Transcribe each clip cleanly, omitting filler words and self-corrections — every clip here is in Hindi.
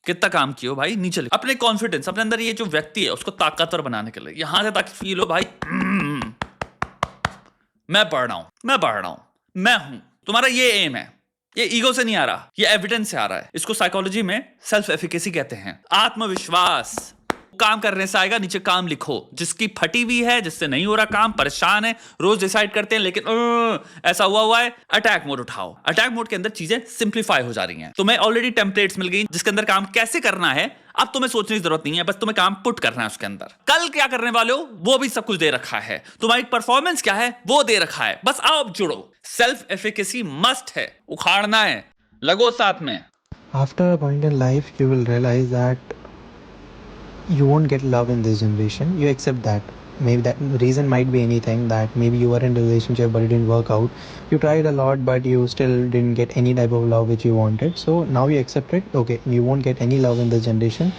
कितना काम किया हो भाई, नीचे लिखो। अपने कॉन्फिडेंस, अपने अंदर ये जो व्यक्ति है उसको ताकतवर बनाने के लिए यहां से ताकि फील हो भाई मैं पढ़ रहा हूं, मैं पढ़ रहा हूं, मैं हूं। तुम्हारा ये एम है, ये ईगो से नहीं आ रहा, ये एविडेंस से आ रहा है। इसको साइकोलॉजी में सेल्फ एफिकेसी कहते हैं, आत्मविश्वास। काम करने से आएगा, नीचे काम लिखो। जिसकी फटी हुई है, जिससे नहीं हो रहा काम, परेशान है, रोज डिसाइड करते हैं लेकिन ऐसा हुआ है, अटैक मोड उठाओ। अटैक मोड के अंदर चीजें सिंप्लीफाई हो जा रही हैं। तुम्हें ऑलरेडी टेम्पलेट्स मिल गई जिसके अंदर काम कैसे करना है। अब तुम्हें सोचने की जरूरत नहीं है, बस तुम्हें काम पुट करना है उसके अंदर। कल क्या करने वाले हो वो भी सब कुछ दे रखा है, तुम्हारी परफॉर्मेंस क्या है वो दे रखा है, बस आओ अब जुड़ो। सेल्फ एफिकेसी मस्ट है, उखाड़ना है, लगो साथ में। After a point in life, you will realize that you won't get love in this generation. You accept that. Maybe that reason might be anything, that maybe you were in a relationship but it didn't work out. You tried a lot but you still didn't get any type of love which you wanted. So now you accept it. Okay, you won't get any love in this generation.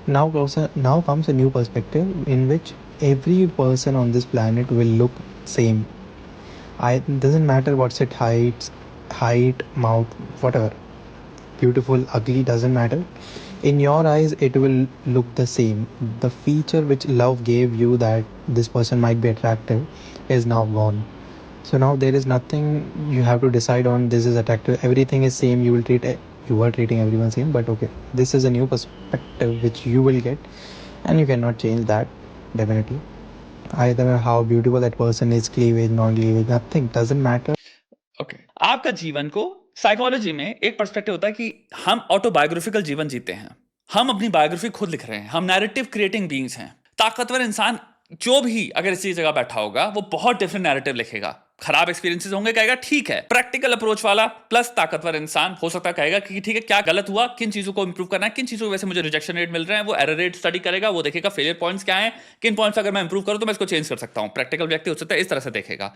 Now comes a new perspective in which every person on this planet will look same. It doesn't matter what's its height, mouth, whatever. Beautiful, ugly, doesn't matter. In your eyes it will look the same. The feature which love gave you, that this person might be attractive, is now gone. So now there is nothing you have to decide on, this is attractive, everything is same. You were treating everyone same, but okay, this is a new perspective which you will get, and you cannot change that. Definitely, either how beautiful that person is, cleavage, non-cleavage, nothing doesn't matter. Okay आपका जीवन को साइकोलॉजी में एक पर्सपेक्टिव होता है कि हम ऑटोबायोग्राफिकल जीवन जीते हैं, हम अपनी बायोग्राफी खुद लिख रहे हैं, हम नैरेटिव क्रिएटिंग बीइंग्स हैं। ताकतवर इंसान जो भी अगर इसी जगह बैठा होगा वो बहुत डिफरेंट नैरेटिव लिखेगा। खराब एक्सपीरियंसेस होंगे, कहेगा ठीक है। प्रैक्टिकल अप्रोच वाला प्लस ताकतवर इंसान हो सकता है कहेगा कि ठीक है क्या गलत हुआ, किन चीजों को इंप्रूव करना है, किन चीजों की वजह से मुझे रिजेक्शन रेट मिल रहे हैं, वो एरर रेट स्टडी करेगा, वो देखेगा फेलियर पॉइंट्स क्या हैं, किन पॉइंट्स अगर मैं इंप्रूव करूं तो मैं इसको चेंज कर सकता हूं। प्रैक्टिकल व्यक्ति हो सकता है इस तरह से देखेगा।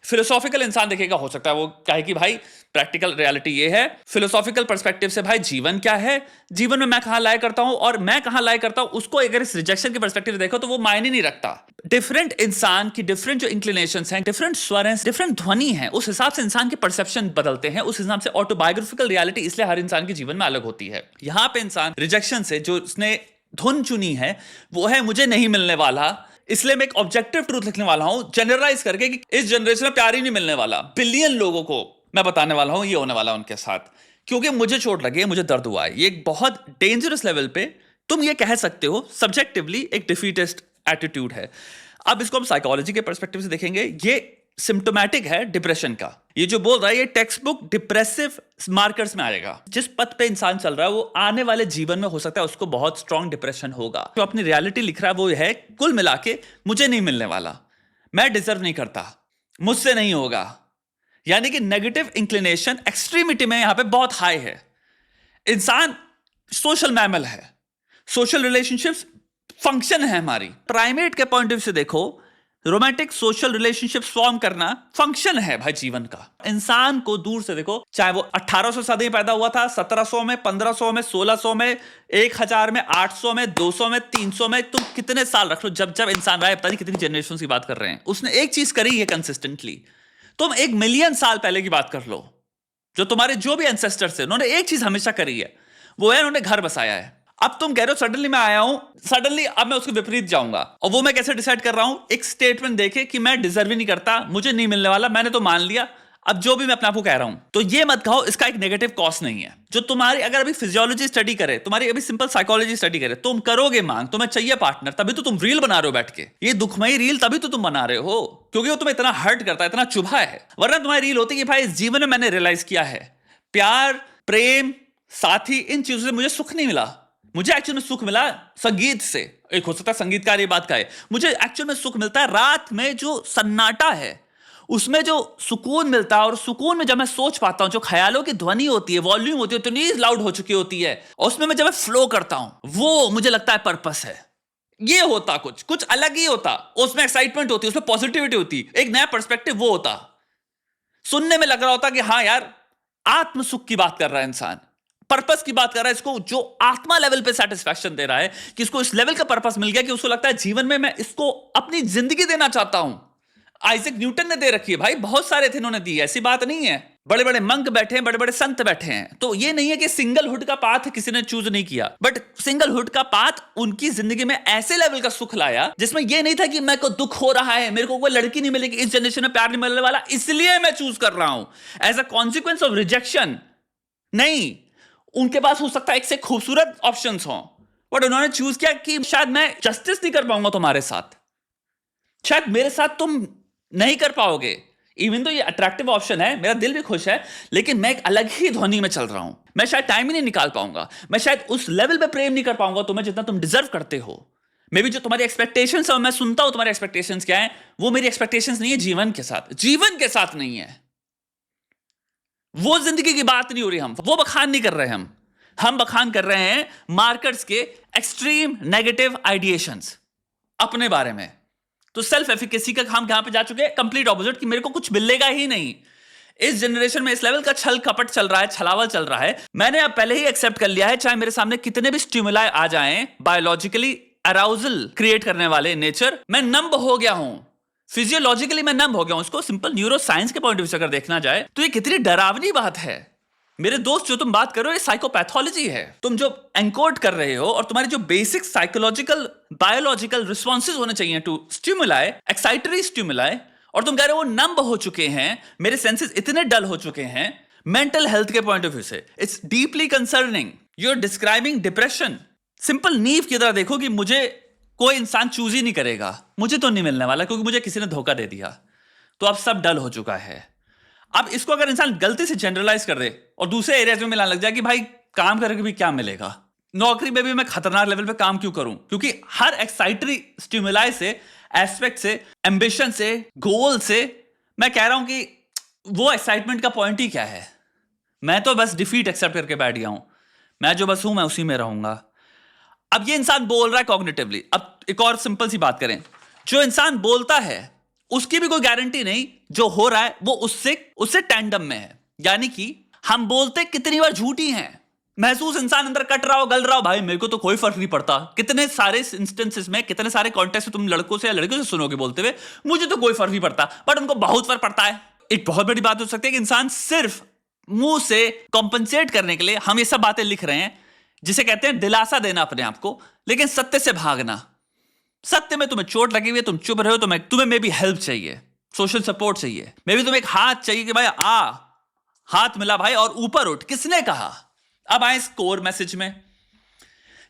फिलोसॉफिकल इंसान देखेगा, हो सकता है वो कहे कि भाई प्रैक्टिकल रियलिटी ये है, फिलोसॉफिकल पर्सपेक्टिव से भाई जीवन क्या है, जीवन में मैं कहां लाया करता हूं और मैं कहां लाया करता हूं, उसको अगर इस रिजेक्शन के पर्सपेक्टिव से देखो तो वो मायने नहीं रखता। डिफरेंट इंसान की डिफरेंट जो इंक्लिनेशंस हैं, डिफरेंट स्वर हैं, डिफरेंट ध्वनि है, उस हिसाब से इंसान के परसेप्शन बदलते हैं। उस हिसाब से ऑटोबायोग्राफिकल रियलिटी इसलिए हर इंसान के जीवन में अलग होती है। यहां पे इंसान रिजेक्शन से जो उसने धुन चुनी है वो है मुझे नहीं मिलने वाला, इसलिए मैं एक ऑब्जेक्टिव ट्रूथ लिखने वाला हूं जनरलाइज करके कि इस जनरेशन में प्यार ही नहीं मिलने वाला। बिलियन लोगों को मैं बताने वाला हूं ये होने वाला उनके साथ, क्योंकि मुझे चोट लगी है, मुझे दर्द हुआ है। ये एक बहुत डेंजरस लेवल पे तुम ये कह सकते हो सब्जेक्टिवली एक डिफीटिस्ट एटीट्यूड है। अब इसको हम साइकोलॉजी के पर्सपेक्टिव से देखेंगे। ये सिम्टोमैटिक है डिप्रेशन का। ये जो बोल रहा है ये टेक्स्ट बुक डिप्रेसिव मार्कर्स में आएगा। जिस पथ पे इंसान चल रहा है वो आने वाले जीवन में हो सकता है उसको बहुत स्ट्रॉन्ग डिप्रेशन होगा। जो अपनी रियलिटी लिख रहा है वो है कुल मिला के मुझे नहीं मिलने वाला, मैं डिजर्व नहीं करता, मुझसे नहीं होगा। यानी कि नेगेटिव इंक्लिनेशन एक्सट्रीमिटी में यहां पे बहुत हाई है। इंसान सोशल मैमल है, सोशल रिलेशनशिप्स फंक्शन है हमारी। प्राइमेट के पॉइंट ऑफ व्यू से देखो, रोमांटिक सोशल रिलेशनशिप फॉर्म करना फंक्शन है भाई जीवन का। इंसान को दूर से देखो, चाहे वो 1800 सदी में पैदा हुआ था, 1700 में, 1500 में, 1600 में, 1000 में, 800 में, 200 में, 300 में, तुम कितने साल रख लो, जब जब इंसान रहा है, पता नहीं कितनी जनरेशन की बात कर रहे हैं, उसने एक चीज करी है कंसिस्टेंटली। तुम 1 मिलियन साल पहले की बात कर लो, जो तुम्हारे जो भी एंसेस्टर्स है उन्होंने एक चीज हमेशा करी है, वो है उन्होंने घर बसाया है। अब तुम कह रहे हो सडनली मैं आया हूं, सडनली अब मैं उसके विपरीत जाऊंगा, और वो मैं कैसे डिसाइड कर रहा हूं? एक स्टेटमेंट देके कि मैं डिजर्व ही नहीं करता, मुझे नहीं मिलने वाला, मैंने तो मान लिया, अब जो भी मैं अपने आप को कह रहा हूं। तो ये मत कहो, इसका एक नेगेटिव कॉस्ट नहीं है। जो तुम्हारी अगर अभी फिजियोलॉजी स्टडी करे, तुम्हारी अभी सिंपल साइकोलॉजी स्टडी करे, तुम करोगे मांग, तुम्हें चाहिए पार्टनर, तभी तो तुम रील बना रहे हो बैठ के। ये दुखमयी रील तभी तो तुम बना रहे हो क्योंकि वो तुम्हें इतना हर्ट करता है, इतना चुभा है। वरना तुम्हारी रील होती कि भाई इस जीवन में मैंने रियलाइज किया है प्यार, प्रेम, साथी, इन चीजों से मुझे सुख नहीं मिला। मुझे एक्चुअल में सुख मिला संगीत से। एक हो सकता है संगीतकार ये बात का है, मुझे एक्चुअल में सुख मिलता है रात में जो सन्नाटा है उसमें जो सुकून मिलता है, और सुकून में जब मैं सोच पाता हूं, जो ख्यालों की ध्वनि होती है, वॉल्यूम होती है, इतनी लाउड हो चुकी होती है, और उसमें मैं जब मैं फ्लो करता हूं, वो मुझे लगता है पर्पस है। ये होता कुछ अलग ही होता, उसमें एक्साइटमेंट होती, उसमें पॉजिटिविटी होती, एक नया पर्सपेक्टिव वो होता। सुनने में लग रहा होता कि हाँ यार आत्म सुख की बात कर रहा है इंसान, पर्पस की बात कर रहा है, इसको जो आत्मा लेवल पे सेटिस्फैक्शन दे रहा है कि इसको इस लेवल का पर्पस मिल गया कि उसको लगता है जीवन में मैं इसको अपनी जिंदगी देना चाहता हूं। आइजैक न्यूटन ने दे रखी है भाई, बहुत सारे थे इन्होंने दी, ऐसी बात नहीं है। बड़े बड़े मंक बैठे हैं, बड़े बड़े संत बैठे हैं। तो ये नहीं है कि सिंगल हुड का पाथ किसी ने चूज नहीं किया, बट सिंगल हुड का पाथ उनकी जिंदगी में ऐसे लेवल का सुख लाया जिसमें ये नहीं था कि मेरे को दुख हो रहा है, मेरे को कोई लड़की नहीं मिलेगी, इस जनरेशन में प्यार नहीं मिलने वाला, इसलिए मैं चूज कर रहा हूं as a consequence of rejection. नहीं, उनके पास हो सकता है एक से खूबसूरत ऑप्शंस हो, बट उन्होंने चूज किया कि शायद मैं जस्टिस नहीं कर पाऊंगा तुम्हारे साथ, शायद मेरे साथ तुम नहीं कर पाओगे। इवन तो ये अट्रैक्टिव ऑप्शन है, मेरा दिल भी खुश है, लेकिन मैं एक अलग ही ध्वनि में चल रहा हूं। मैं शायद टाइम ही नहीं निकाल पाऊंगा, मैं शायद उस लेवल पे प्रेम नहीं कर पाऊंगा तुम्हें जितना तुम डिजर्व करते हो। मे बी जो तुम्हारी एक्सपेक्टेशंस है, मैं सुनता हूं तुम्हारी एक्सपेक्टेशंस क्या है, वो मेरी एक्सपेक्टेशंस नहीं है जीवन के साथ, जीवन के साथ नहीं है। वो जिंदगी की बात नहीं हो रही, हम वो बखान नहीं कर रहे, हम बखान कर रहे हैं मार्कर्स के एक्सट्रीम नेगेटिव आइडिएशंस अपने बारे में। तो सेल्फ एफिकेसी का हम यहां पे जा चुके हैं कंप्लीट ऑपोजिट, कि मेरे को कुछ मिलेगा ही नहीं। इस जनरेशन में इस लेवल का छल कपट चल रहा है, छलावल चल रहा है। मैंने अब पहले ही एक्सेप्ट कर लिया है, चाहे मेरे सामने कितने भी स्टिमुलाई आ जाएं, बायोलॉजिकली अराउजल क्रिएट करने वाले नेचर, मैं नंब हो गया हूं, फिजियोलॉजिकली मैं नंब हो गया हूं। इसको सिंपल न्यूरो साइंस के पॉइंट ऑफ व्यू से अगर देखना जाए तो ये कितनी डरावनी बात है। मेरे दोस्त, जो तुम बात कर रहे हो ये साइकोपैथोलॉजी है। तुम जो एनकोड कर रहे हो और तुम्हारी जो बेसिक साइकोलॉजिकल बायोलॉजिकल रिस्पॉन्सेज होने चाहिए टू स्टिमुलाई, एक्साइटरी स्टिमुलाई, और तुम कह रहे हो वो नंब हो चुके हैं, मेरे सेंसेस इतने डल हो चुके हैं मेंटल हेल्थ के पॉइंट ऑफ व्यू से। It's deeply concerning. You are describing depression. Simple नींव की तरह देखो कि मुझे कोई इंसान चूज ही नहीं करेगा, मुझे तो नहीं मिलने वाला क्योंकि मुझे किसी ने धोखा दे दिया, तो अब सब डल हो चुका है। अब इसको अगर इंसान गलती से जनरलाइज कर दे और दूसरे एरियाज में मिलाने लग जाए कि भाई काम करके भी क्या मिलेगा, नौकरी में भी मैं खतरनाक लेवल पे काम क्यों करूं, क्योंकि हर एक्साइटरी स्टिमुलाई से, एस्पेक्ट से, एम्बिशन से, गोल से, मैं कह रहा हूं कि वो एक्साइटमेंट का पॉइंट ही क्या है। मैं तो बस डिफीट एक्सेप्ट करके बैठ गया हूं, मैं जो बस हूं मैं उसी में रहूंगा। अब ये इंसान बोल रहा है कॉग्निटिवली। अब एक और सिंपल सी बात करें, जो इंसान बोलता है उसकी भी कोई गारंटी नहीं जो हो रहा है वो उससे टैंडम में है। यानी कि हम बोलते कितनी बार झूठी हैं, महसूस इंसान अंदर कट रहा हो, गल रहा हो, भाई मेरे को तो कोई फर्क नहीं पड़ता। कितने सारे इंस्टेंसेस में, कितने सारे कॉन्टेक्स्ट में तुम लड़कों से या लड़कियों से सुनोगे बोलते हुए मुझे तो कोई फर्क नहीं पड़ता, बट उनको बहुत फर्क पड़ता है। एक बहुत बड़ी बात हो सकती है कि इंसान सिर्फ मुंह से कॉम्पनसेट करने के लिए हम ये सब बातें लिख रहे हैं, जिसे कहते हैं दिलासा देना अपने आप को, लेकिन सत्य से भागना। सत्य में तुम्हें चोट लगी हुई है, तुम चुप रहे हो, तुम्हें मे बी हेल्प चाहिए, सोशल सपोर्ट चाहिए, मे बी तुम्हें एक हाथ चाहिए कि भाई हाथ मिला भाई और ऊपर उठ। किसने कहा? अब आए इस कोर मैसेज में।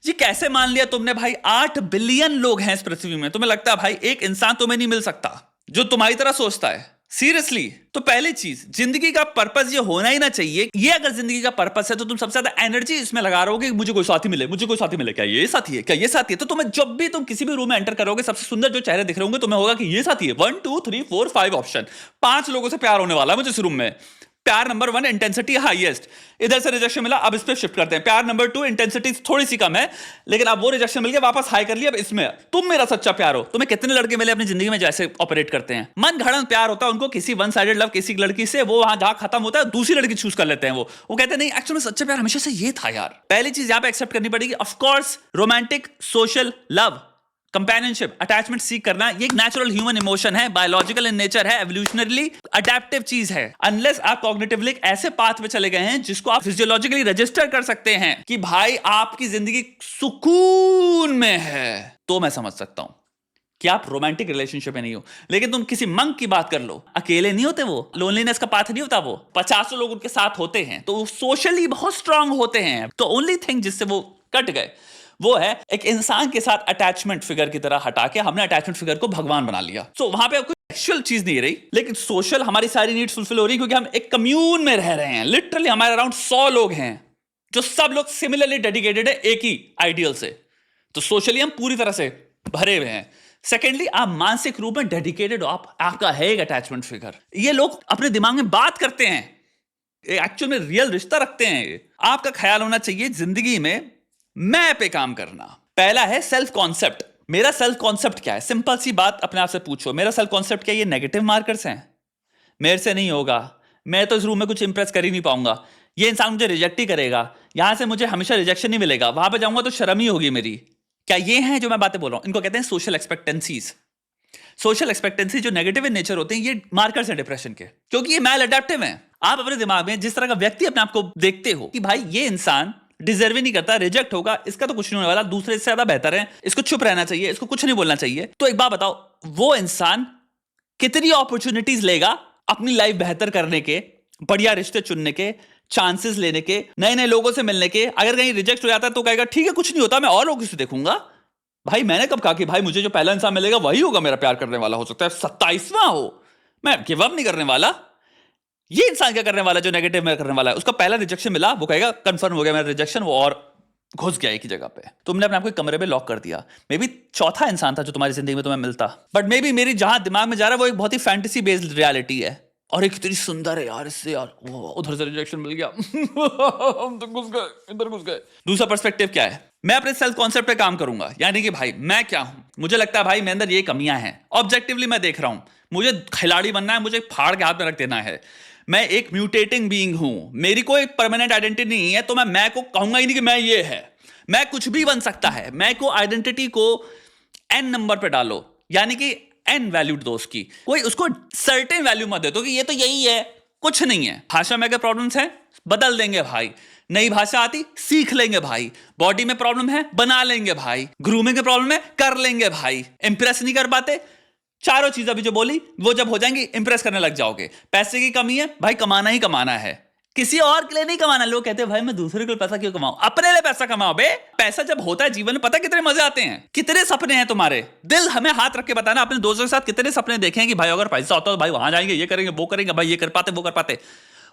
ये कैसे मान लिया तुमने भाई 8 बिलियन लोग हैं इस पृथ्वी में, तुम्हें लगता है भाई एक इंसान तुम्हें नहीं मिल सकता जो तुम्हारी तरह सोचता है? सीरियसली? तो पहली चीज, जिंदगी का पर्पस ये होना ही ना चाहिए। ये अगर जिंदगी का पर्पस है तो तुम सबसे ज्यादा एनर्जी इसमें लगा रहे हो कि मुझे कोई साथी मिले, मुझे कोई साथी मिले, क्या ये साथी है, क्या ये साथी है। तो तुम्हें जब भी तुम किसी भी रूम में एंटर करोगे, सबसे सुंदर जो चेहरे दिख रहे होंगे, तुम्हें होगा कि ये साथी है। 1 2 3 4 5 ऑप्शन, 5 लोगों से प्यार होने वाला है मुझे इस रूम में। प्यार नंबर 1 इंटेंसिटी हाईएस्ट, इधर से रिजेक्शन मिला, अब इस पे शिफ्ट करते हैं। प्यार नंबर 2 इंटेंसिटी थोड़ी सी कम है, लेकिन अब वो रिजेक्शन मिल गया, वापस हाई कर लिया, अब इसमें तुम मेरा सच्चा प्यार हो। तुम्हें कितने लड़के मिले अपनी जिंदगी में जैसे ऑपरेट करते हैं? मन घड़न प्यार होता है उनको, किसी वन साइडेड लव किसी लड़की से, वो वहां जहां खत्म होता है दूसरी लड़की चूज कर लेते हैं। वो कहते हैं नहीं एक्चुअली सच्चा प्यार हमेशा से ये था यार। पहली चीज यहां पे एक्सेप्ट करनी पड़ेगी, of course romantic social love, companionship, attachment सीख करना, ये एक नेचुरल ह्यूमन इमोशन है, बायोलॉजिकल इन नेचर है, एवोल्यूशनरली अडैप्टिव चीज है। अनलेस आप कॉग्निटिवली ऐसे पाथ पे चले गए हैं जिसको आप फिजियोलॉजिकली रजिस्टर कर सकते हैं कि भाई आपकी जिंदगी सुकून में है, तो मैं समझ सकता हूं कि आप रोमांटिक रिलेशनशिप में नहीं हो। लेकिन तुम किसी मंक की बात कर लो, अकेले नहीं होते वो, लोनलीनेस का पाथ नहीं होता वो, 50 लोग उनके साथ होते हैं, तो सोशली बहुत स्ट्रांग होते हैं। तो ओनली थिंग जिससे वो कट गए वो है एक इंसान के साथ अटैचमेंट फिगर की तरह हटा के हमने अटैचमेंट फिगर को भगवान बना लिया। सो वहां पे कोई सेक्सुअल चीज नहीं रही, लेकिन सोशल हमारी सारी नीड्स फुलफिल हो रही क्योंकि हम एक कम्यून में रह रहे हैं। लिटरली हमारे अराउंड 100 लोग हैं जो सब लोग सिमिलरली डेडिकेटेड है एक ही आइडियल से। तो सोशली हम पूरी तरह से भरे हुए हैं। सेकेंडली, आप मानसिक रूप में डेडिकेटेड हो, आपका है एक अटैचमेंट फिगर। ये लोग अपने दिमाग में बात करते हैं, एक्चुअल में रियल रिश्ता रखते हैं। आपका ख्याल होना चाहिए जिंदगी में मैं पे काम करना। पहला है सेल्फ कॉन्सेप्ट। मेरा सेल्फ कॉन्सेप्ट क्या है? सिंपल सी बात अपने आप से पूछो, मेरा सेल्फ कॉन्सेप्ट क्या है? ये नेगेटिव मार्कर्स हैं, मेरे से नहीं होगा, मैं तो इस रूम में कुछ इंप्रेस कर ही नहीं पाऊंगा, ये इंसान मुझे रिजेक्ट ही करेगा, यहां से मुझे हमेशा रिजेक्शन ही मिलेगा, वहां पे जाऊंगा तो शर्म ही होगी मेरी। क्या ये हैं जो मैं बातें बोल रहा हूं? इनको कहते हैं सोशल एक्सपेक्टेंसीज। सोशल एक्सपेक्टेंसी जो नेगेटिव इन नेचर होते हैं, ये मार्कर्स हैं डिप्रेशन के, क्योंकि ये मैल अडेप्टिव हैं। आप अपने दिमाग में जिस तरह का व्यक्ति अपने आप को देखते हो कि भाई ये इंसान डिजर्व ही नहीं करता, रिजेक्ट होगा, इसका तो कुछ नहीं होने वाला, दूसरे से ज्यादा बेहतर है, इसको चुप रहना चाहिए, इसको कुछ नहीं बोलना चाहिए, तो एक बात बताओ, वो इंसान कितनी अपॉर्चुनिटीज लेगा अपनी लाइफ बेहतर करने के, बढ़िया रिश्ते चुनने के, चांसेस लेने के, नए नए लोगों से मिलने के। अगर कहीं रिजेक्ट हो जाता है तो कहेगा ठीक है कुछ नहीं होता, मैं और लोगों से देखूंगा। भाई मैंने कब कहा कि भाई मुझे जो पहला इंसान मिलेगा वही होगा मेरा प्यार करने वाला, हो सकता है 27वां हो, मैं गिव अप नहीं करने वाला। ये इंसान क्या करने वाला जो नेगेटिव में करने वाला है, उसका पहला रिजेक्शन मिला, वो कहेगा कंफर्म हो गया मेरा रिजेक्शन, वो और घुस गया एक ही जगह पे। तुमने अपने आप को कमरे में लॉक कर दिया। मे बी चौथा इंसान था जो तुम्हारी जिंदगी में तुम्हें मिलता, बट मे बी मेरी जहां दिमाग में जा रहा है वो एक बहुत ही फैंटेसी बेस्ड रियलिटी है, और एक इतनी सुंदर है यार, इससे यार वो उधर से रिजेक्शन मिल गया हम तो घुस गए, इधर घुस गए। दूसरा पर्सपेक्टिव क्या है, मैं अपने सेल्फ कॉन्सेप्ट पे काम करूंगा, यानी कि भाई मैं क्या हूं, मुझे लगता है भाई मेरे अंदर ये कमियां हैं, ऑब्जेक्टिवली मैं देख रहा हूं, मुझे खिलाड़ी बनना है, मुझे फाड़ के हाथ में रख देना है, मैं एक म्यूटेटिंग बीइंग हूं, मेरी कोई परमानेंट आइडेंटिटी नहीं है, तो मैं को कहूंगा ही नहीं कि मैं ये है, मैं कुछ भी बन सकता है। मैं को आइडेंटिटी को एन नंबर पे डालो, यानी कि एन वैल्यूड दो उसकी, कोई उसको सर्टेन वैल्यू मत दे दो कि ये तो यही है, कुछ नहीं है। भाषा में अगर प्रॉब्लम्स है बदल देंगे भाई, नई भाषा आती सीख लेंगे भाई, बॉडी में प्रॉब्लम है बना लेंगे भाई, ग्रूमिंग में प्रॉब्लम है कर लेंगे भाई, इंप्रेस नहीं कर पाते, चारों चीजें अभी जो बोली वो जब हो जाएंगी इंप्रेस करने लग जाओगे। पैसे की कमी है भाई, कमाना ही कमाना है, किसी और के लिए नहीं कमाना। लोग कहते हैं भाई मैं दूसरे के लिए पैसा क्यों कमाऊं, अपने लिए पैसा कमाओ बे। पैसा जब होता है जीवन में पता कितने मजे आते हैं, कितने सपने हैं तुम्हारे, दिल हमें हाथ रख के बताना, अपने दोस्तों के साथ कितने सपने देखें कि भाई अगर पैसा होता तो भाई वहां जाएंगे, ये करेंगे वो करेंगे, भाई ये कर पाते वो कर पाते,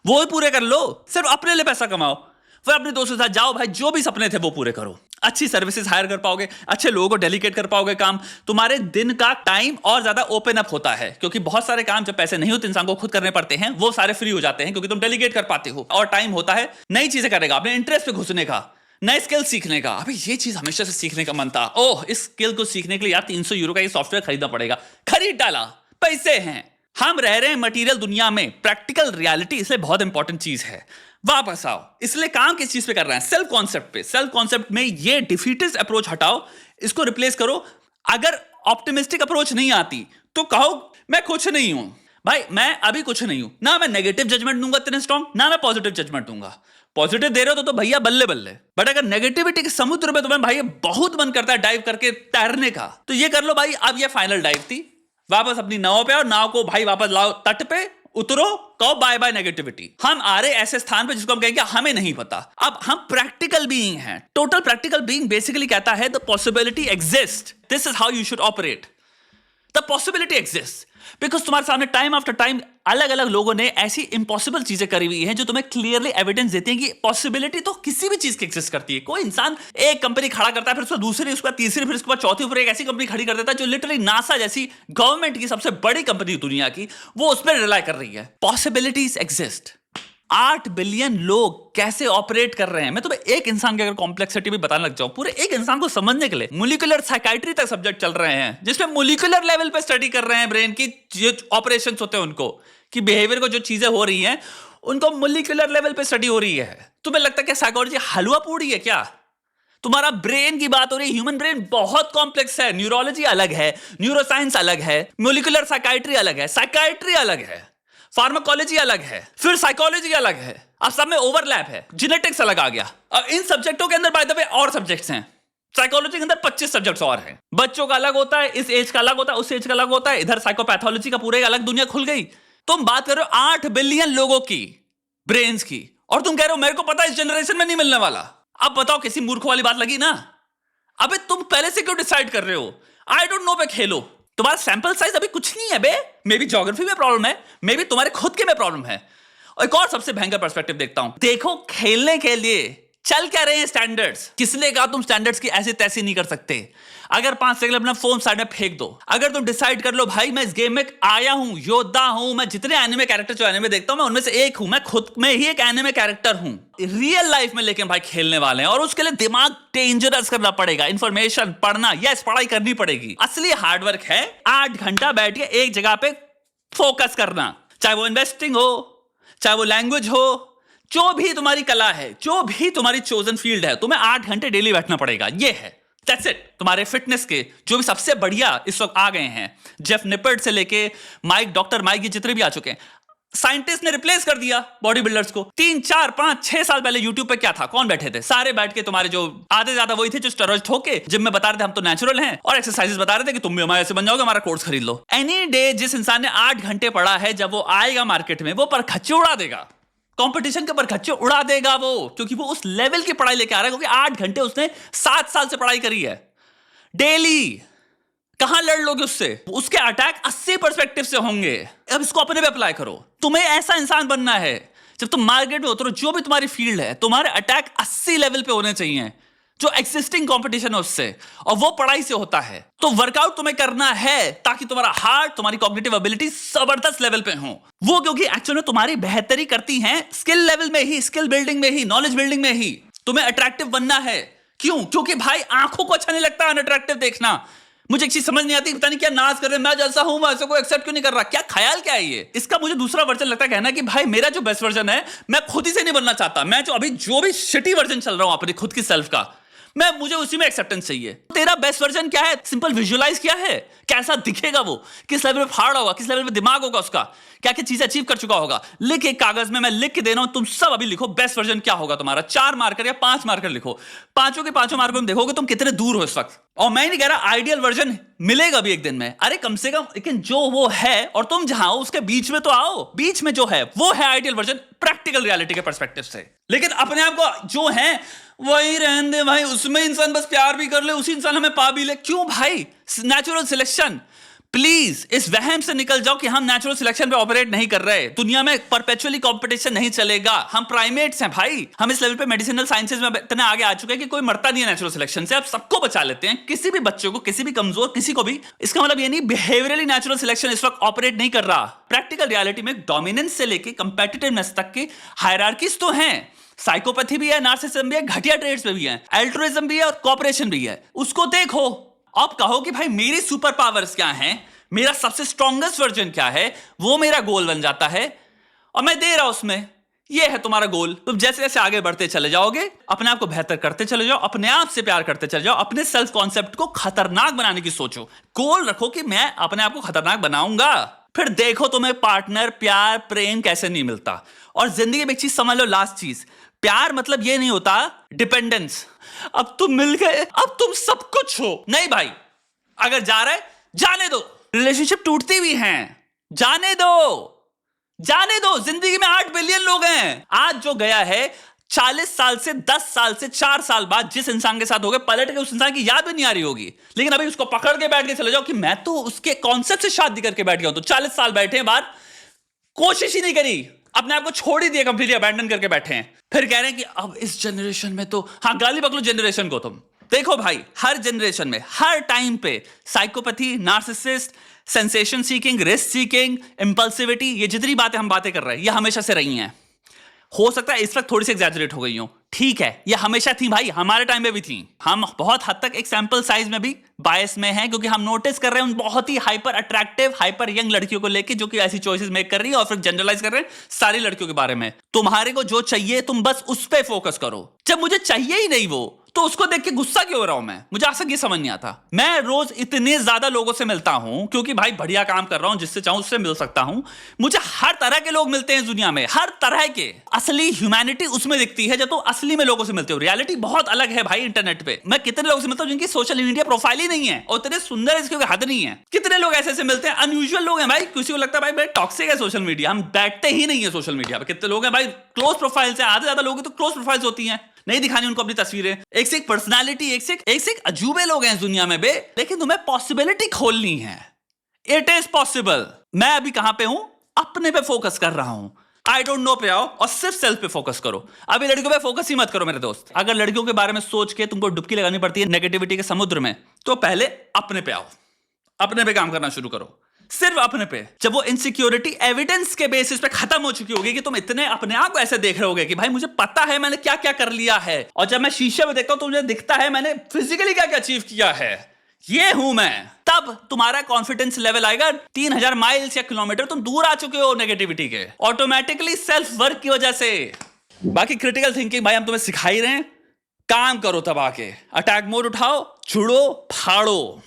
वो पूरे कर लो। सिर्फ अपने लिए पैसा कमाओ, फिर अपने दोस्तों के साथ जाओ भाई, जो भी सपने थे वो पूरे करो, अच्छी सर्विसेज हायर कर पाओगे, अच्छे लोगों को डेलीकेट कर पाओगे काम, तुम्हारे दिन का टाइम और ज्यादा ओपन अप होता है, क्योंकि बहुत सारे काम जब पैसे नहीं होते इंसान को खुद करने पड़ते हैं, वो सारे फ्री हो जाते हैं क्योंकि तुम डेलीकेट कर पाते हो, और टाइम होता है नई चीजें करेगा, अपने इंटरेस्ट पे घुसने का, नए स्किल सीखने का। अभी ये चीज हमेशा से सीखने का मन था, ओह इस स्किल को सीखने के लिए यार 300 यूरो का ये सॉफ्टवेयर खरीदना पड़ेगा, खरीद डाला, पैसे हैं। हम रह रहे हैं मटेरियल दुनिया में, प्रैक्टिकल रियलिटी इसलिए बहुत इंपॉर्टेंट चीज है। वापस आओ, इसलिए काम किस चीज पे कर रहे हैं, सेल्फ कॉन्सेप्ट पे। सेल्फ कॉन्सेप्ट में ये डिफीटिस्ट अप्रोच हटाओ, इसको रिप्लेस करो। अगर ऑप्टिमिस्टिक अप्रोच नहीं आती तो कहो मैं कुछ नहीं हूं भाई, मैं अभी कुछ नहीं हूं, ना मैं नेगेटिव जजमेंट दूंगा इतने स्ट्रॉन्ग, ना मैं पॉजिटिव जजमेंट दूंगा। पॉजिटिव दे रहे हो तो भैया बल्ले बल्ले, बट अगर नेगेटिविटी के समुद्र में तुम्हें भाई बहुत मन करता है डाइव करके तैरने का, तो ये कर लो भाई। अब ये फाइनल डाइव थी, वापस अपनी नाव पे, और नाव को भाई वापस लाओ तट पे, उतरो, कहो बाय बाय नेगेटिविटी। हम आ रहे ऐसे स्थान पे जिसको हम कहेंगे हमें नहीं पता। अब हम प्रैक्टिकल बीइंग हैं, टोटल प्रैक्टिकल बीइंग बेसिकली कहता है the possibility exist, this is how you should operate, the possibility exist. Because तुम्हारे सामने टाइम आफ्टर टाइम अलग अलग लोगों ने ऐसी इंपॉसिबल चीजें करी हुई हैं जो तुम्हें क्लियरली एविडेंस देती हैं कि पॉसिबिलिटी तो किसी भी चीज की एग्जिस्ट करती है। कोई इंसान एक कंपनी खड़ा करता है, फिर उसको दूसरी, उसके बाद तीसरी, फिर उसके बाद चौथी, फिर एक ऐसी कंपनी खड़ी कर देता है जो लिटरली नासा जैसी गवर्नमेंट की सबसे बड़ी कंपनी दुनिया की, वो उस पर रिलाई कर रही है। Possibilities exist. 8 बिलियन लोग कैसे ऑपरेट कर रहे हैं, मैं तुम्हें एक इंसान की अगर कॉम्प्लेक्सिटी भी बताने लग जाऊं, पूरे एक इंसान को समझने के लिए मोलिकुलर साइकाइट्री तक सब्जेक्ट चल रहे हैं, जिसमें मोलिकुलर लेवल पे स्टडी कर रहे हैं ब्रेन की जो ऑपरेशंस होते हैं उनको, कि बिहेवियर को जो चीजें हो रही हैं उनको मोलिकुलर लेवल पे स्टडी हो रही है। तुम्हें लगता है कि साइकोलॉजी हलवा पूड़ी है क्या? तुम्हारा ब्रेन की बात हो रही है। ह्यूमन ब्रेन बहुत कॉम्प्लेक्स है, न्यूरोलॉजी अलग है, न्यूरोसाइंस अलग है, मोलिकुलर साइकाइट्री अलग है, साइकाइट्री अलग है, फार्माकोलॉजी अलग है, फिर साइकोलॉजी अलग है, अब सब में ओवरलैप है, जेनेटिक्स अलग आ गया। अब इन सब्जेक्टों के अंदर बाय द वे और सब्जेक्ट्स हैं, साइकोलॉजी के अंदर 25 सब्जेक्ट्स और हैं। बच्चों का अलग होता है, इस एज का अलग होता है, उस एज का अलग होता है, इधर साइकोपैथोलॉजी का पूरे अलग दुनिया खुल गई। तुम बात कर रहे हो 8 बिलियन लोगों की ब्रेन्स की, और तुम कह रहे हो मेरे को पता है इस जनरेशन में नहीं मिलने वाला। अब बताओ किसी मूर्ख वाली बात लगी ना? अबे तुम पहले से क्यों डिसाइड कर रहे हो? आई डोंट नो पे खेलो, तुम्हारा सैंपल साइज अभी कुछ नहीं है बे। मे बी ज्योग्राफी में प्रॉब्लम है, मे बी तुम्हारे खुद के में प्रॉब्लम है। और एक और सबसे भयंकर पर्सपेक्टिव देखता हूं, देखो खेलने के लिए चल क्या रहे हैं स्टैंडर्ड्स। किसने कहा तुम स्टैंडर्ड्स की ऐसी तैसी नहीं कर सकते? अगर 5 सेकंड अपना फोन साइड में फेंक दो, अगर तुम डिसाइड कर लो भाई मैं इस गेम में आया हूं, योद्धा हूं, मैं जितने एनिमे कैरेक्टर जो एनिमे देखता हूं मैं उनमें से एक हूं, मैं खुद में ही एक एनिमे कैरेक्टर हूं रियल लाइफ में, लेकिन भाई खेलने वाले हैं, और उसके लिए दिमाग डेंजरस करना पड़ेगा, इंफॉर्मेशन पढ़ना, यस पढ़ाई करनी पड़ेगी। असली हार्डवर्क है 8 घंटा बैठ के एक जगह पे फोकस करना, चाहे वो इन्वेस्टिंग हो, चाहे वो लैंग्वेज हो, जो भी तुम्हारी कला है, जो भी तुम्हारी चोजन फील्ड है, तुम्हें 8 घंटे डेली बैठना पड़ेगा। ये है दैट्स इट। तुम्हारे फिटनेस के जो भी सबसे बढ़िया इस वक्त आ गए हैं, जेफ निपर्ट से लेके माइक, डॉक्टर माइक, ये जितने भी आ चुके हैं, साइंटिस्ट ने रिप्लेस कर दिया बॉडी बिल्डर्स को। 3, 4, 5, 6 साल पहले यूट्यूब पे क्या था, कौन बैठे थे? सारे बैठ के तुम्हारे जो आधे ज्यादा वही थे जो स्टेरॉइड्स ठोके जिम में बता रहे थे हम तो नेचुरल हैं, और एक्सरसाइजेस बता रहे थे कि तुम भी हमारे ऐसे बन जाओगे, हमारा कोर्स खरीद लो। एनी डे जिस इंसान ने 8 घंटे पढ़ा है, जब वो आएगा मार्केट में वो परखच्चे उड़ा देगा, कंपटीशन के परखच्चे उड़ा देगा वो, क्योंकि वो उस लेवल की पढ़ाई लेके आ रहा है, क्योंकि 8 घंटे उसने 7 साल से पढ़ाई करी है डेली। कहां लड़ लोगे उससे? उसके अटैक 80 पर्सपेक्टिव से होंगे। अब इसको अपने पे अप्लाई करो। तुम्हें ऐसा इंसान बनना है जब तुम मार्केट में उतरो, जो भी तुम्हारी फील्ड है, तुम्हारे अटैक 80 लेवल पे होने चाहिए, जो एक्सिस्टिंग कंपटीशन है उससे, और वो पढ़ाई से होता है। तो वर्कआउट तुम्हें करना है ताकि तुम्हारा हार्ट, तुम्हारी कॉग्निटिव एबिलिटी जबरदस्त लेवल पे हो। वो क्योंकि एक्चुअली में तुम्हारी बेहतरी करती हैं स्किल लेवल में ही, स्किल बिल्डिंग में ही, नॉलेज बिल्डिंग में ही। तुम्हें अट्रैक्टिव बनना है। क्यों? क्योंकि भाई आंखों को अच्छा नहीं लगता अनअट्रैक्टिव देखना। मुझे एक चीज समझ नहीं आती, पता नहीं क्या नाज कर रहे हैं, मैं जैसा हूं वैसे कोई एक्सेप्ट क्यों नहीं कर रहा? क्या ख्याल क्या है ये? इसका मुझे दूसरा वर्जन लगता है कहना कि भाई मेरा जो बेस्ट वर्जन है मैं खुद ही से नहीं बनना चाहता, मैं जो भी शिटी वर्जन चल रहा हूं अपने खुद की सेल्फ का, मुझे उसी में एक्सेप्टेंस चाहिए। तेरा बेस्ट वर्जन क्या है? सिंपल विजुअलाइज किया है, कैसा दिखेगा वो, किस लेवल पे फाड़ा होगा, किस लेवल पे दिमाग होगा उसका, क्या क्या चीजें अचीव कर चुका होगा। लिख एक कागज में, मैं लिख के दे रहा हूं, तुम सब अभी लिखो बेस्ट वर्जन क्या होगा तुम्हारा। 4 मार्कर या 5 मार्कर लिखो, पांचों के पांचों मार्कर में देखोगे तुम कितने दूर हो इस वक्त। और मैं नहीं कह रहा आइडियल वर्जन मिलेगा भी एक दिन में, अरे कम से कम, लेकिन जो वो है और तुम जहां हो उसके बीच में तो आओ। बीच में जो है वो है आइडियल वर्जन प्रैक्टिकल रियलिटी के पर्सपेक्टिव से। लेकिन अपने आप को जो है वही रहने दे भाई, उसमें इंसान बस प्यार भी कर ले, उसी इंसान हमें पा भी ले। क्यों भाई? Natural selection. प्लीज इस वहम से निकल जाओ कि हम नेचुरल सिलेक्शन पे ऑपरेट नहीं कर रहे। दुनिया में परपेचुअली कंपटीशन नहीं चलेगा। हम प्राइमेट्स हैं भाई। हम इस लेवल पे मेडिसिनल साइंसेज में इतने आगे आ चुके हैं कि कोई मरता नहीं है नेचुरल सिलेक्शन से। आप सबको बचा लेते हैं, किसी भी बच्चे को, किसी भी कमजोर, किसी को भी। इसका मतलब ये नहीं बिहेवियरली नेचुरल सिलेक्शन इस वक्त ऑपरेट नहीं कर रहा। प्रैक्टिकल रियलिटी में डोमिनेंस से लेके कंपेटिटिवनेस तक के हायरार्कीज तो हैं। साइकोपैथी भी है, नार्सिसिज्म भी है, घटिया ट्रेड्स पे भी है, एल्ट्रुइज्म भी है और कॉपरेशन भी है। उसको देखो। आप कहो कि भाई मेरी सुपर पावर्स क्या हैं, मेरा सबसे स्ट्रॉन्गेस्ट वर्जन क्या है, वो मेरा गोल बन जाता है और मैं दे रहा हूं उसमें। ये है तुम्हारा गोल। तुम जैसे जैसे आगे बढ़ते चले जाओगे, अपने आप को बेहतर करते चले जाओ, अपने आप से प्यार करते चले जाओ, अपने सेल्फ कॉन्सेप्ट को खतरनाक बनाने की सोचो। गोल रखो कि मैं अपने आप को खतरनाक बनाऊंगा। फिर देखो तुम्हें पार्टनर, प्यार, प्रेम कैसे नहीं मिलता। और जिंदगी में एक चीज समझ लो, लास्ट चीज, प्यार मतलब ये नहीं होता डिपेंडेंस। अब तुम मिल गए, अब तुम सब कुछ हो। नहीं भाई, अगर जा रहा है जाने दो। रिलेशनशिप टूटती भी हैं, जाने दो, जाने दो। जिंदगी में 8 बिलियन लोग हैं। आज जो गया है 40 साल से, 10 साल से, 4 साल बाद जिस इंसान के साथ हो गए, पलट के उस इंसान की याद भी नहीं आ रही होगी। लेकिन अभी उसको पकड़ के बैठ के चले जाओ कि मैं तो उसके कॉन्सेप्ट से शादी करके बैठ गया हूं। तो 40 साल बैठे हैं बाहर, कोशिश ही नहीं करी, अपने आप को छोड़ ही दिया, कंप्लीटली अबैंडन करके बैठे हैं। फिर कह रहे हैं कि अब इस जनरेशन में तो, हाँ गाली बकलो जनरेशन को। तुम देखो भाई, हर जनरेशन में, हर टाइम पे psychopathy, narcissist, sensation seeking, risk seeking, impulsivity, ये जितनी बातें हम बातें कर रहे हैं, ये हमेशा से रही हैं। हो सकता है इस वक्त थोड़ी सी एग्जैजरेट हो गई हो, ठीक है, ये हमेशा थी भाई, हमारे टाइम में भी थी। हम बहुत हद तक एक सैंपल साइज में भी बायस में हैं, क्योंकि हम नोटिस कर रहे हैं उन बहुत ही हाइपर अट्रैक्टिव, हाइपर यंग लड़कियों को लेके जो कि ऐसी चॉइसेस मेक कर रही है, और फिर जनरलाइज कर रहे हैं सारी लड़कियों के बारे में। तुम्हारे को जो चाहिए तुम बस उस पर फोकस करो। जब मुझे चाहिए ही नहीं वो, तो उसको देख के गुस्सा क्यों हो रहा हूं मैं? मुझे आज तक ये समझ नहीं आता। मैं रोज इतने ज्यादा लोगों से मिलता हूं, क्योंकि भाई बढ़िया काम कर रहा हूं, जिससे चाहूं उससे मिल सकता हूं। मुझे हर तरह के लोग मिलते हैं दुनिया में, हर तरह के। असली ह्यूमैनिटी उसमें दिखती है जब तुम असली में लोगों से मिलते हो। रियलिटी बहुत अलग है भाई इंटरनेट पे। मैं कितने लोगों से मिलता हूं जिनकी सोशल मीडिया प्रोफाइल ही नहीं है, और इतने सुंदर है इसकी हद नहीं है। कितने लोग ऐसे मिलते हैं, अनयूजुअल लोग हैं भाई। किसी को लगता है भाई टॉक्सिक है सोशल मीडिया, हम बैठते ही नहीं है सोशल मीडिया पे। कितने लोग हैं भाई क्लोज प्रोफाइल से, आधे ज्यादा लोग तो क्लोज प्रोफाइल्स होती हैं, नहीं दिखानी उनको अपनी तस्वीरें। एक से एक पर्सनालिटी, एक से एक अजूबे लोग हैं इस दुनिया में बे। लेकिन तुम्हें पॉसिबिलिटी खोलनी है। It is possible. मैं अभी कहां पे हूं? अपने पे फोकस कर रहा हूं। आई डोंट नो पे आओ और सिर्फ सेल्फ पे फोकस करो। अभी लड़कियों पे फोकस ही मत करो मेरे दोस्त। अगर लड़कियों के बारे में सोच के तुमको डुबकी लगानी पड़ती है नेगेटिविटी के समुद्र में, तो पहले अपने पे आओ, अपने पे काम करना शुरू करो, सिर्फ अपने पे। जब वो इनसिक्योरिटी एविडेंस के बेसिस पे खत्म हो चुकी होगी, कि तुम इतने अपने आप को ऐसे देख रहे होगे कि भाई मुझे पता है मैंने क्या क्या कर लिया है, और जब मैं शीशे में देखता हूं तो मुझे दिखता है मैंने फिजिकली क्या क्या अचीव किया है, ये हूं मैं, तब तुम्हारा कॉन्फिडेंस लेवल आएगा 3000 माइल्स या किलोमीटर तुम दूर आ चुके हो नेगेटिविटी के, ऑटोमेटिकली सेल्फ वर्क की वजह से। बाकी क्रिटिकल थिंकिंग भाई हम तुम्हें सिखा ही रहे हैं, काम करो। तब आके अटैक मोड उठाओ, छुड़ो, फाड़ो।